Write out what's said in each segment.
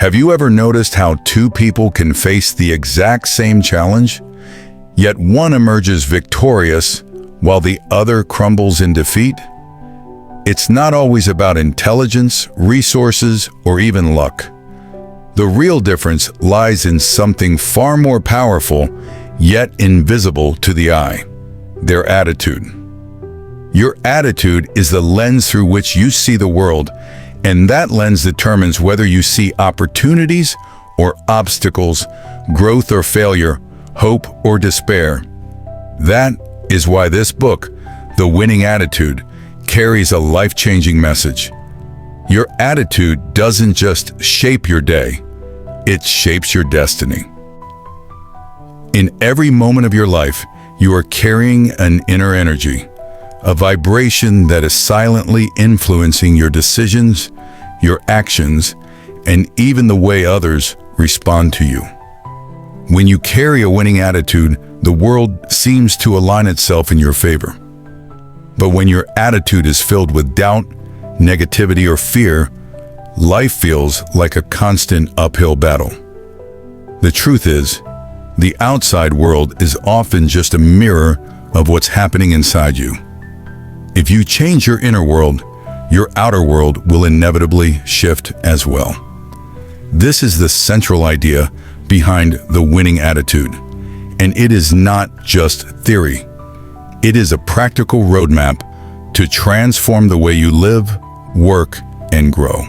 Have you ever noticed how two people can face the exact same challenge, yet one emerges victorious while the other crumbles in defeat? It's not always about intelligence, resources, or even luck. The real difference lies in something far more powerful, yet invisible to the eye: their attitude. Your attitude is the lens through which you see the world, and that lens determines whether you see opportunities or obstacles, growth or failure, hope or despair. That is why this book, The Winning Attitude, carries a life-changing message. Your attitude doesn't just shape your day, it shapes your destiny. In every moment of your life, you are carrying an inner energy, a vibration that is silently influencing your decisions, your actions, and even the way others respond to you. When you carry a winning attitude, the world seems to align itself in your favor. But when your attitude is filled with doubt, negativity, or fear, life feels like a constant uphill battle. The truth is, the outside world is often just a mirror of what's happening inside you. If you change your inner world, your outer world will inevitably shift as well. This is the central idea behind the winning attitude, and it is not just theory. It is a practical roadmap to transform the way you live, work, and grow.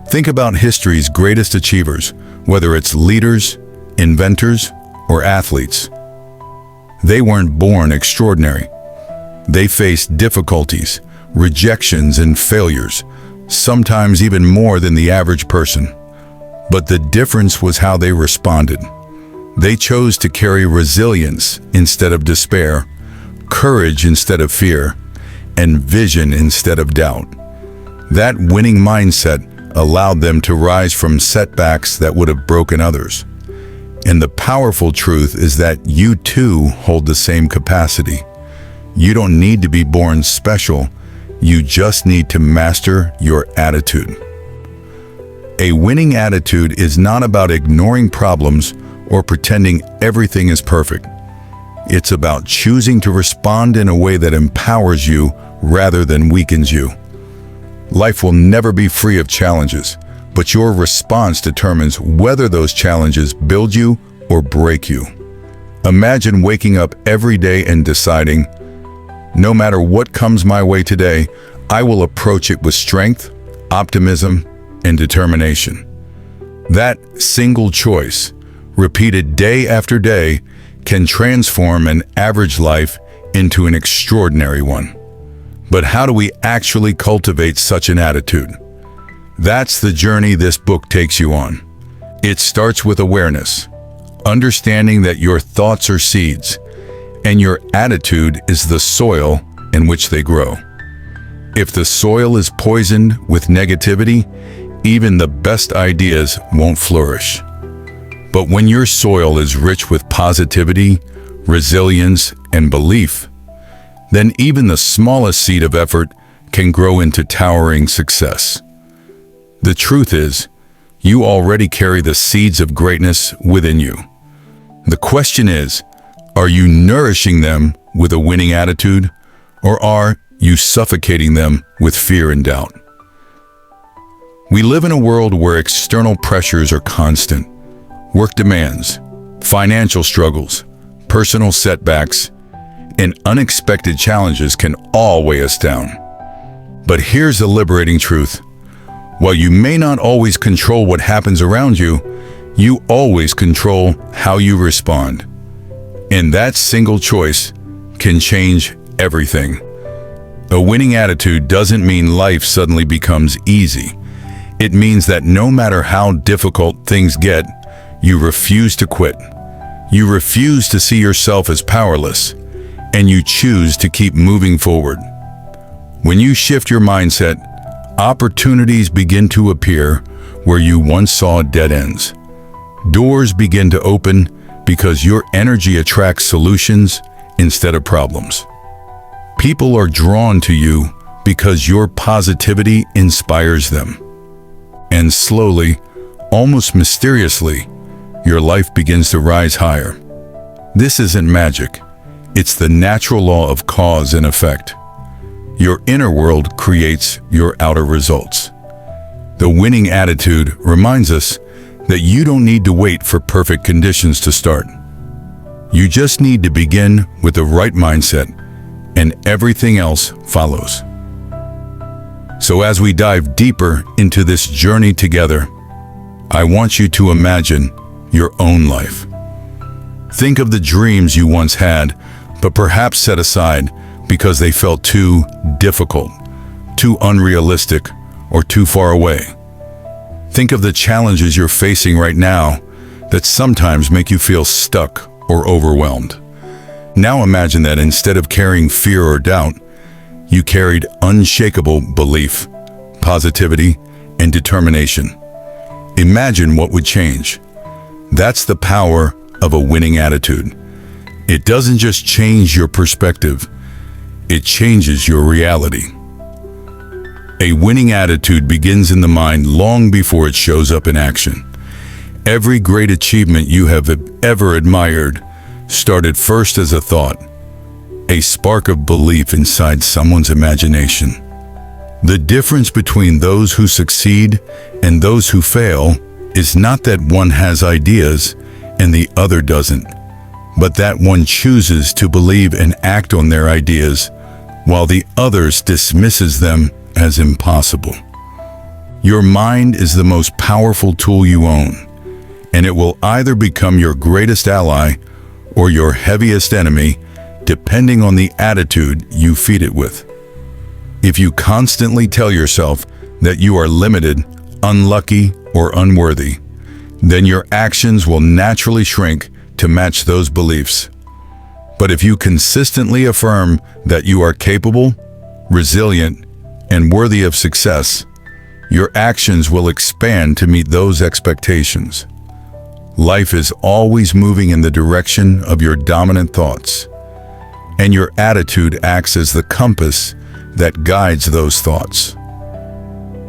Think about history's greatest achievers, whether it's leaders, inventors, or athletes. They weren't born extraordinary. They faced difficulties, rejections, and failures, sometimes even more than the average person. But the difference was how they responded. They chose to carry resilience instead of despair, courage instead of fear, and vision instead of doubt. That winning mindset allowed them to rise from setbacks that would have broken others. And the powerful truth is that you too hold the same capacity. You don't need to be born special, you just need to master your attitude. A winning attitude is not about ignoring problems or pretending everything is perfect. It's about choosing to respond in a way that empowers you rather than weakens you. Life will never be free of challenges, but your response determines whether those challenges build you or break you. Imagine waking up every day and deciding, no matter what comes my way today, I will approach it with strength, optimism, and determination. That single choice, repeated day after day, can transform an average life into an extraordinary one. But how do we actually cultivate such an attitude? That's the journey this book takes you on. It starts with awareness, understanding that your thoughts are seeds, and your attitude is the soil in which they grow. If the soil is poisoned with negativity, even the best ideas won't flourish. But when your soil is rich with positivity, resilience, and belief, then even the smallest seed of effort can grow into towering success. The truth is, you already carry the seeds of greatness within you. The question is, are you nourishing them with a winning attitude, or are you suffocating them with fear and doubt? We live in a world where external pressures are constant. Work demands, financial struggles, personal setbacks, and unexpected challenges can all weigh us down. But here's the liberating truth. While you may not always control what happens around you, you always control how you respond. And that single choice can change everything. A winning attitude doesn't mean life suddenly becomes easy. It means that no matter how difficult things get, you refuse to quit. You refuse to see yourself as powerless, and you choose to keep moving forward. When you shift your mindset, opportunities begin to appear where you once saw dead ends. Doors begin to open because your energy attracts solutions instead of problems. People are drawn to you because your positivity inspires them. And slowly, almost mysteriously, your life begins to rise higher. This isn't magic. It's the natural law of cause and effect. Your inner world creates your outer results. The winning attitude reminds us that you don't need to wait for perfect conditions to start. You just need to begin with the right mindset, and everything else follows. So as we dive deeper into this journey together, I want you to imagine your own life. Think of the dreams you once had, but perhaps set aside because they felt too difficult, too unrealistic, or too far away. Think of the challenges you're facing right now that sometimes make you feel stuck or overwhelmed. Now imagine that instead of carrying fear or doubt, you carried unshakable belief, positivity, and determination. Imagine what would change. That's the power of a winning attitude. It doesn't just change your perspective, it changes your reality. A winning attitude begins in the mind long before it shows up in action. Every great achievement you have ever admired started first as a thought, a spark of belief inside someone's imagination. The difference between those who succeed and those who fail is not that one has ideas and the other doesn't, but that one chooses to believe and act on their ideas while the others dismisses them as impossible. Your mind is the most powerful tool you own, and it will either become your greatest ally or your heaviest enemy, depending on the attitude you feed it with. If you constantly tell yourself that you are limited, unlucky, or unworthy, then your actions will naturally shrink to match those beliefs. But if you consistently affirm that you are capable, resilient, and worthy of success, your actions will expand to meet those expectations. Life is always moving in the direction of your dominant thoughts, and your attitude acts as the compass that guides those thoughts.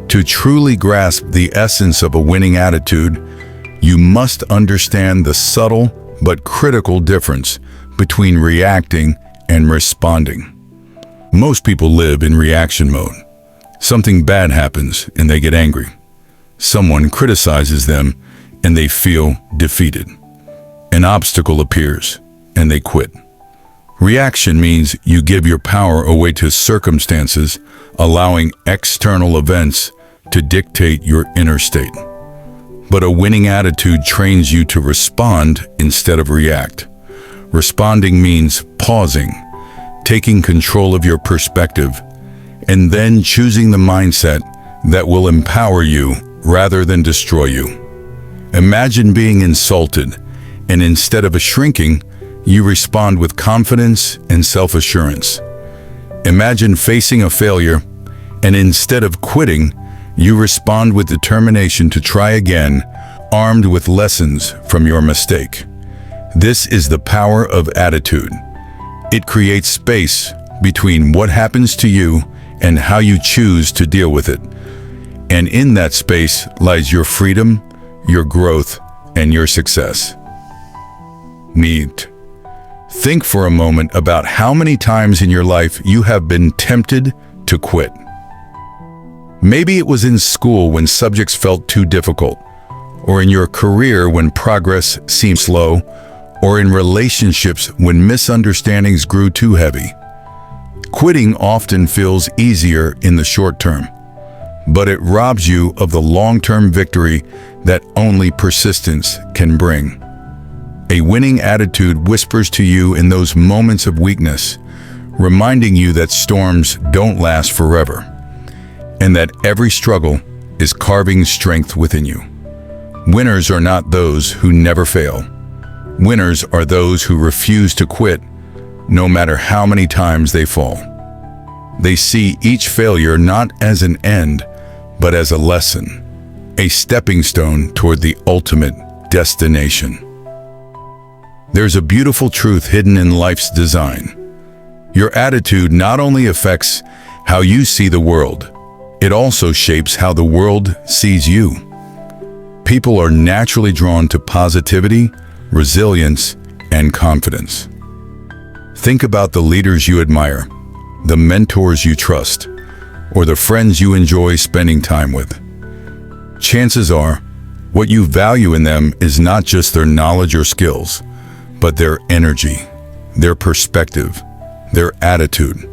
To truly grasp the essence of a winning attitude, you must understand the subtle but critical difference between reacting and responding. Most people live in reaction mode. Something bad happens and they get angry. Someone criticizes them and they feel defeated. An obstacle appears and they quit. Reaction means you give your power away to circumstances, allowing external events to dictate your inner state. But a winning attitude trains you to respond instead of react. Responding means pausing, taking control of your perspective, and then choosing the mindset that will empower you rather than destroy you. Imagine being insulted, and instead of shrinking, you respond with confidence and self-assurance. Imagine facing a failure, and instead of quitting, you respond with determination to try again, armed with lessons from your mistake. This is the power of attitude. It creates space between what happens to you and how you choose to deal with it. And in that space lies your freedom, your growth, and your success. Think for a moment about how many times in your life you have been tempted to quit. Maybe it was in school when subjects felt too difficult, or in your career when progress seemed slow, or in relationships when misunderstandings grew too heavy. Quitting often feels easier in the short term, but it robs you of the long-term victory that only persistence can bring. A winning attitude whispers to you in those moments of weakness, reminding you that storms don't last forever, and that every struggle is carving strength within you. Winners are not those who never fail. Winners are those who refuse to quit, no matter how many times they fall. They see each failure not as an end, but as a lesson, a stepping stone toward the ultimate destination. There's a beautiful truth hidden in life's design. Your attitude not only affects how you see the world, it also shapes how the world sees you. People are naturally drawn to positivity, resilience, and confidence. Think about the leaders you admire, the mentors you trust, or the friends you enjoy spending time with. Chances are, what you value in them is not just their knowledge or skills, but their energy, their perspective, their attitude.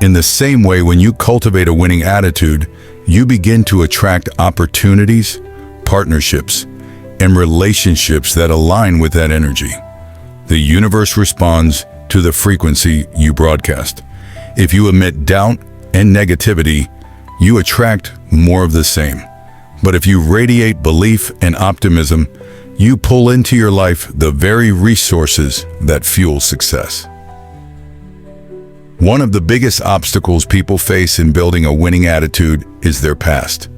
In the same way, when you cultivate a winning attitude, you begin to attract opportunities, partnerships, and relationships that align with that energy. The universe responds to the frequency you broadcast. If you emit doubt and negativity, you attract more of the same. But if you radiate belief and optimism, you pull into your life the very resources that fuel success. One of the biggest obstacles people face in building a winning attitude is their past.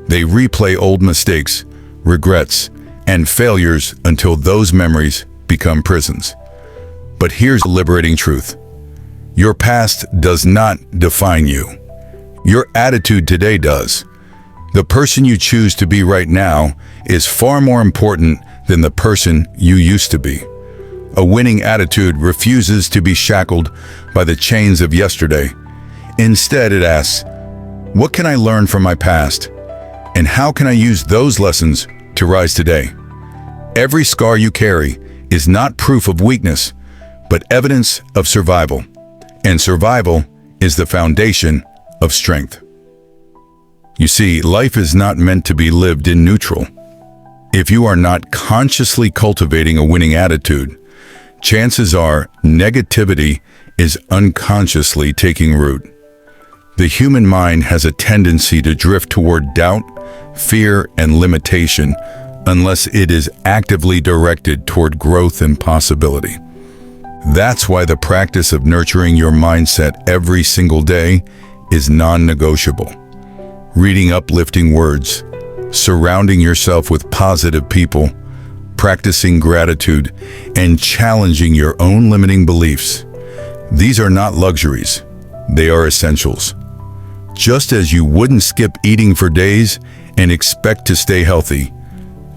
They replay old mistakes, regrets, and failures until those memories become prisons. But here's the liberating truth. Your past does not define you. Your attitude today does. The person you choose to be right now is far more important than the person you used to be. A winning attitude refuses to be shackled by the chains of yesterday. Instead, it asks, what can I learn from my past? And how can I use those lessons to rise today? Every scar you carry is not proof of weakness, but evidence of survival. And survival is the foundation of strength. You see, life is not meant to be lived in neutral. If you are not consciously cultivating a winning attitude, chances are negativity is unconsciously taking root. The human mind has a tendency to drift toward doubt, fear, and limitation unless it is actively directed toward growth and possibility. That's why the practice of nurturing your mindset every single day is non-negotiable. Reading uplifting words, surrounding yourself with positive people, practicing gratitude, and challenging your own limiting beliefs. These are not luxuries, they are essentials. Just as you wouldn't skip eating for days and expect to stay healthy,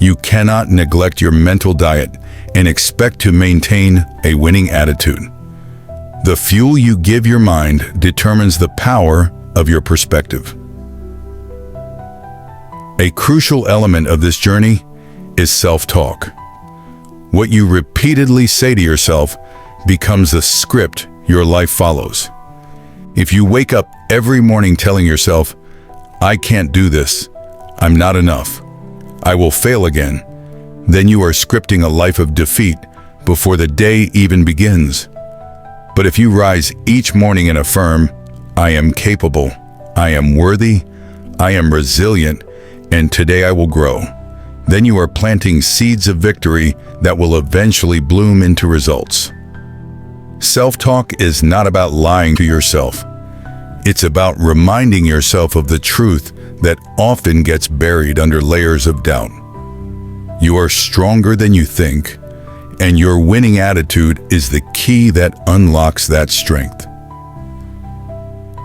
you cannot neglect your mental diet and expect to maintain a winning attitude. The fuel you give your mind determines the power of your perspective. A crucial element of this journey is self-talk. What you repeatedly say to yourself becomes the script your life follows. If you wake up every morning telling yourself, I can't do this, I'm not enough, I will fail again, then you are scripting a life of defeat before the day even begins. But if you rise each morning and affirm, I am capable, I am worthy, I am resilient, and today I will grow, then you are planting seeds of victory that will eventually bloom into results. Self-talk is not about lying to yourself. It's about reminding yourself of the truth that often gets buried under layers of doubt. You are stronger than you think, and your winning attitude is the key that unlocks that strength.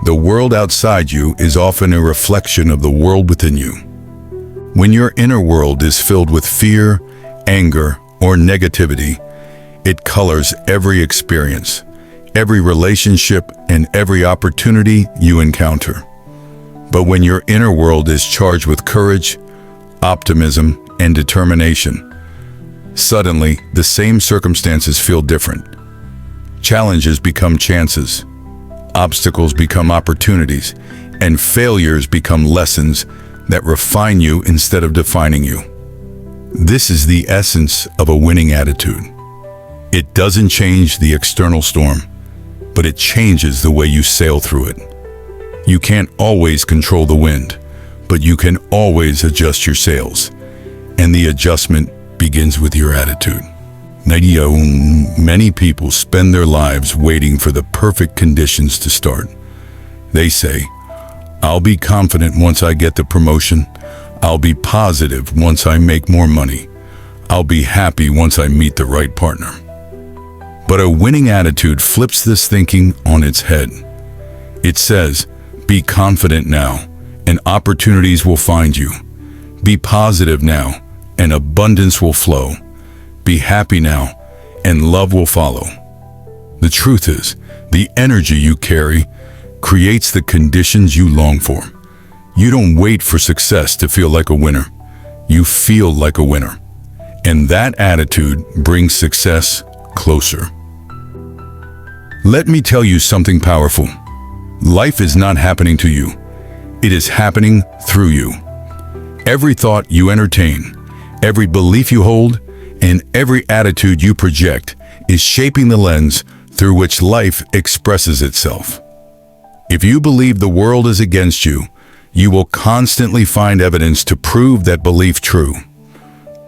The world outside you is often a reflection of the world within you. When your inner world is filled with fear, anger, or negativity, it colors every experience, every relationship, and every opportunity you encounter. But when your inner world is charged with courage, optimism, and determination, suddenly the same circumstances feel different. Challenges become chances, obstacles become opportunities, and failures become lessons that refine you instead of defining you. This is the essence of a winning attitude. It doesn't change the external storm, but it changes the way you sail through it. You can't always control the wind, but you can always adjust your sails. And the adjustment begins with your attitude. Many people spend their lives waiting for the perfect conditions to start. They say, I'll be confident once I get the promotion. I'll be positive once I make more money. I'll be happy once I meet the right partner. But a winning attitude flips this thinking on its head. It says, be confident now, and opportunities will find you. Be positive now, and abundance will flow. Be happy now, and love will follow. The truth is, the energy you carry creates the conditions you long for. You don't wait for success to feel like a winner. You feel like a winner. And that attitude brings success closer. Let me tell you something powerful. Life is not happening to you. It is happening through you. Every thought you entertain, every belief you hold, and every attitude you project is shaping the lens through which life expresses itself. If you believe the world is against you, you will constantly find evidence to prove that belief true.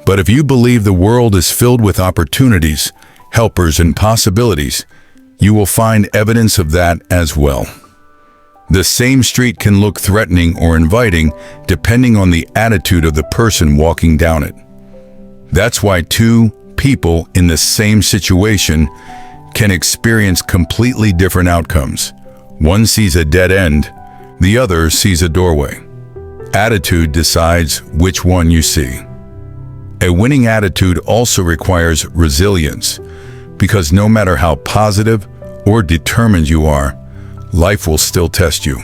But if you believe the world is filled with opportunities, helpers, and possibilities, you will find evidence of that as well. The same street can look threatening or inviting depending on the attitude of the person walking down it. That's why two people in the same situation can experience completely different outcomes. One sees a dead end, the other sees a doorway. Attitude decides which one you see. A winning attitude also requires resilience, because no matter how positive or determined you are, life will still test you.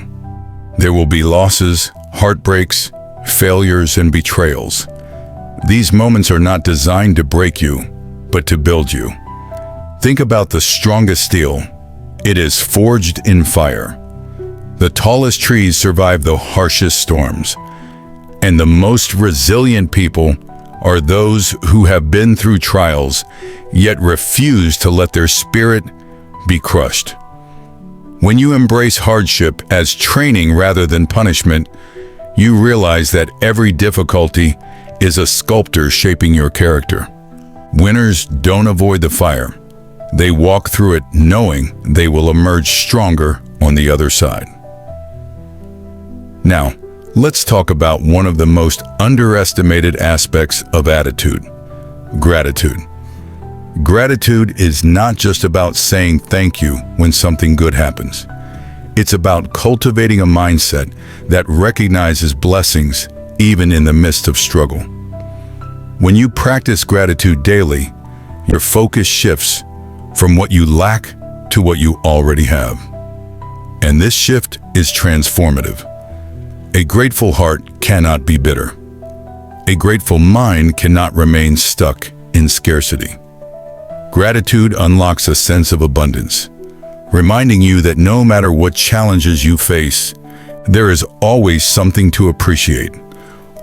There will be losses, heartbreaks, failures, and betrayals. These moments are not designed to break you, but to build you. Think about the strongest steel. It is forged in fire. The tallest trees survive the harshest storms. And the most resilient people are those who have been through trials, yet refuse to let their spirit be crushed. When you embrace hardship as training rather than punishment, you realize that every difficulty is a sculptor shaping your character. Winners don't avoid the fire. They walk through it knowing they will emerge stronger on the other side. Now, let's talk about one of the most underestimated aspects of attitude: gratitude. Gratitude is not just about saying thank you when something good happens. It's about cultivating a mindset that recognizes blessings even in the midst of struggle. When you practice gratitude daily, your focus shifts from what you lack to what you already have. And this shift is transformative. A grateful heart cannot be bitter. A grateful mind cannot remain stuck in scarcity. Gratitude unlocks a sense of abundance, reminding you that no matter what challenges you face, there is always something to appreciate,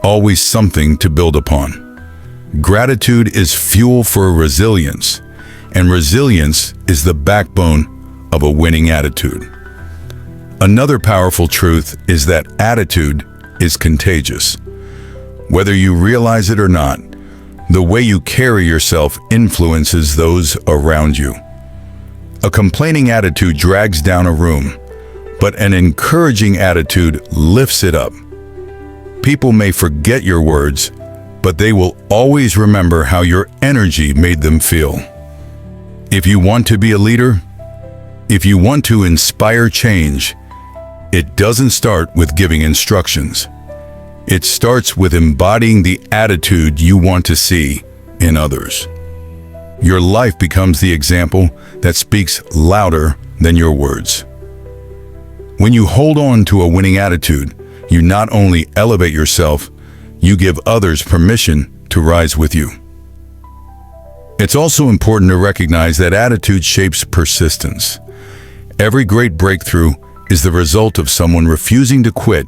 always something to build upon. Gratitude is fuel for resilience, and resilience is the backbone of a winning attitude. Another powerful truth is that attitude is contagious. Whether you realize it or not, the way you carry yourself influences those around you. A complaining attitude drags down a room, but an encouraging attitude lifts it up. People may forget your words, but they will always remember how your energy made them feel. If you want to be a leader, if you want to inspire change, it doesn't start with giving instructions. It starts with embodying the attitude you want to see in others. Your life becomes the example that speaks louder than your words. When you hold on to a winning attitude, you not only elevate yourself, you give others permission to rise with you. It's also important to recognize that attitude shapes persistence. Every great breakthrough is the result of someone refusing to quit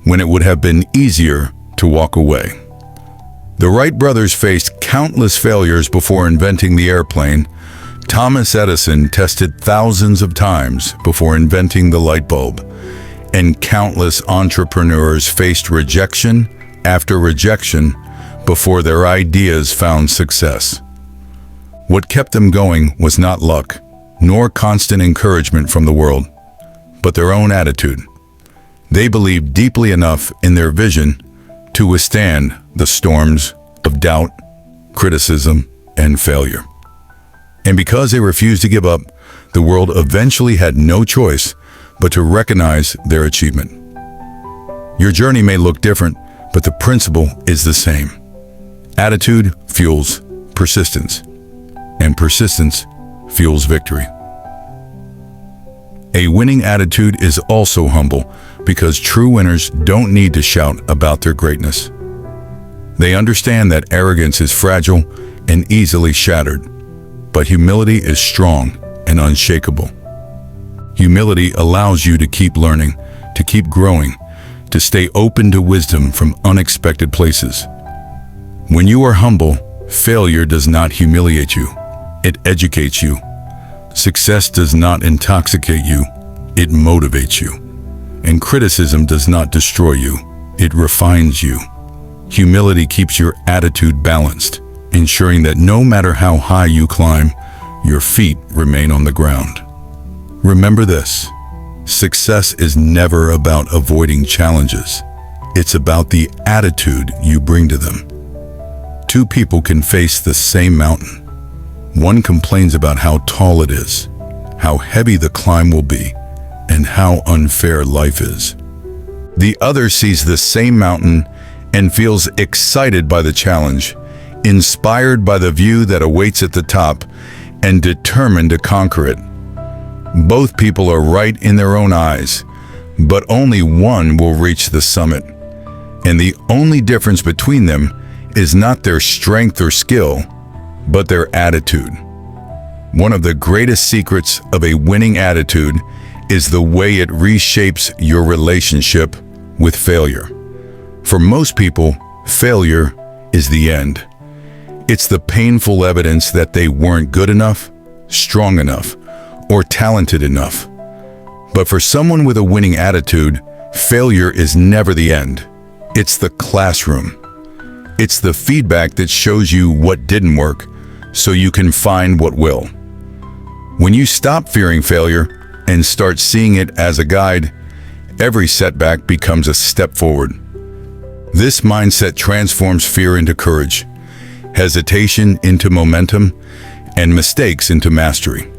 when it would have been easier to walk away. The Wright brothers faced countless failures before inventing the airplane. Thomas Edison tested thousands of times before inventing the light bulb. And countless entrepreneurs faced rejection after rejection before their ideas found success. What kept them going was not luck, nor constant encouragement from the world, but their own attitude. They believed deeply enough in their vision to withstand the storms of doubt, criticism, and failure. And because they refused to give up, the world eventually had no choice but to recognize their achievement. Your journey may look different, but the principle is the same. Attitude fuels persistence, and persistence fuels victory. A winning attitude is also humble because true winners don't need to shout about their greatness. They understand that arrogance is fragile and easily shattered, but humility is strong and unshakable. Humility allows you to keep learning, to keep growing, to stay open to wisdom from unexpected places. When you are humble, failure does not humiliate you. It educates you. Success does not intoxicate you. It motivates you. And criticism does not destroy you. It refines you. Humility keeps your attitude balanced, ensuring that no matter how high you climb, your feet remain on the ground. Remember this: success is never about avoiding challenges. It's about the attitude you bring to them. Two people can face the same mountain. One complains about how tall it is, how heavy the climb will be, and how unfair life is. The other sees the same mountain and feels excited by the challenge, inspired by the view that awaits at the top, and determined to conquer it. Both people are right in their own eyes, but only one will reach the summit. And the only difference between them is not their strength or skill, but their attitude. One of the greatest secrets of a winning attitude is the way it reshapes your relationship with failure. For most people, failure is the end. It's the painful evidence that they weren't good enough, strong enough, or talented enough. But for someone with a winning attitude, failure is never the end. It's the classroom. It's the feedback that shows you what didn't work, so you can find what will. When you stop fearing failure and start seeing it as a guide, every setback becomes a step forward. This mindset transforms fear into courage, hesitation into momentum, and mistakes into mastery.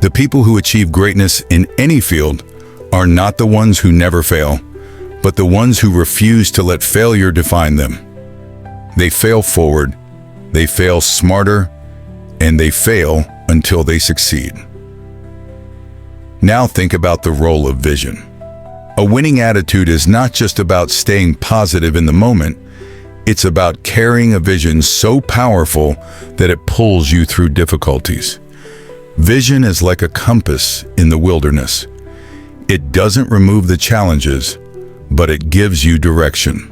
The people who achieve greatness in any field are not the ones who never fail, but the ones who refuse to let failure define them. They fail forward, they fail smarter, and they fail until they succeed. Now think about the role of vision. A winning attitude is not just about staying positive in the moment, it's about carrying a vision so powerful that it pulls you through difficulties. Vision is like a compass in the wilderness. It doesn't remove the challenges, but it gives you direction.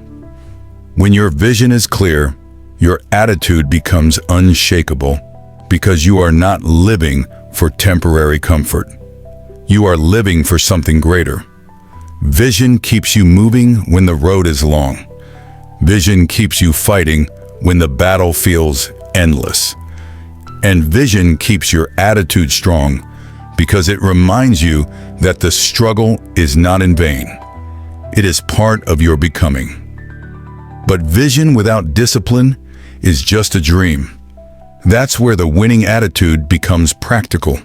When your vision is clear, your attitude becomes unshakable because you are not living for temporary comfort. You are living for something greater. Vision keeps you moving when the road is long. Vision keeps you fighting when the battle feels endless. And vision keeps your attitude strong because it reminds you that the struggle is not in vain. It is part of your becoming. But vision without discipline is just a dream. That's where the winning attitude becomes practical.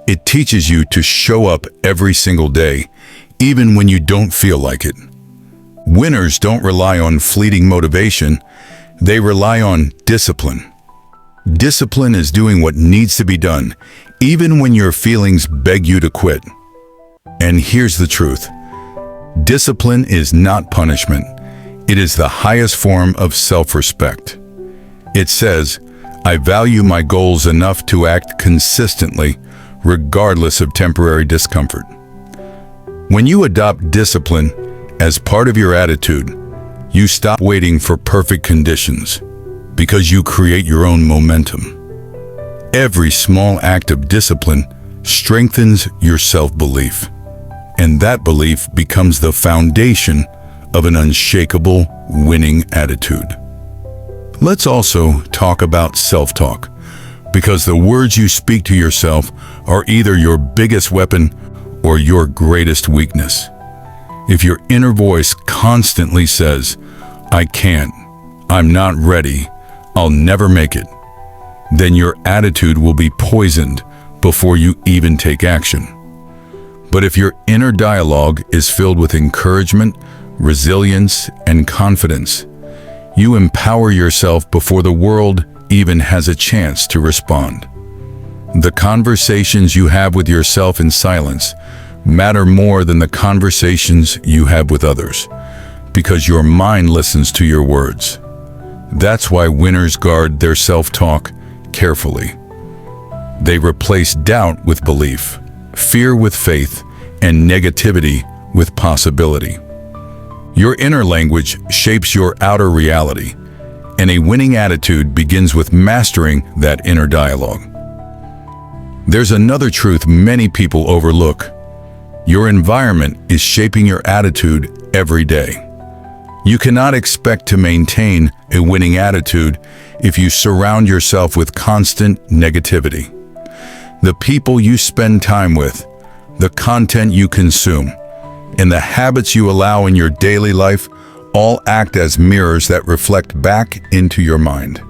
It teaches you to show up every single day, even when you don't feel like it. Winners don't rely on fleeting motivation, they rely on discipline. Discipline is doing what needs to be done, even when your feelings beg you to quit. And here's the truth. Discipline is not punishment. It is the highest form of self-respect. It says, I value my goals enough to act consistently, regardless of temporary discomfort. When you adopt discipline as part of your attitude, you stop waiting for perfect conditions because you create your own momentum. Every small act of discipline strengthens your self-belief, and that belief becomes the foundation of an unshakable winning attitude. Let's also talk about self-talk, because the words you speak to yourself are either your biggest weapon or your greatest weakness. If your inner voice constantly says, I can't, I'm not ready, I'll never make it, then your attitude will be poisoned before you even take action. But if your inner dialogue is filled with encouragement, resilience, and confidence. You empower yourself before the world even has a chance to respond. The conversations you have with yourself in silence matter more than the conversations you have with others, because your mind listens to your words. That's why winners guard their self-talk carefully. They replace doubt with belief, fear with faith, and negativity with possibility. Your inner language shapes your outer reality, and a winning attitude begins with mastering that inner dialogue. There's another truth many people overlook. Your environment is shaping your attitude every day. You cannot expect to maintain a winning attitude if you surround yourself with constant negativity. The people you spend time with, the content you consume, and the habits you allow in your daily life all act as mirrors that reflect back into your mind.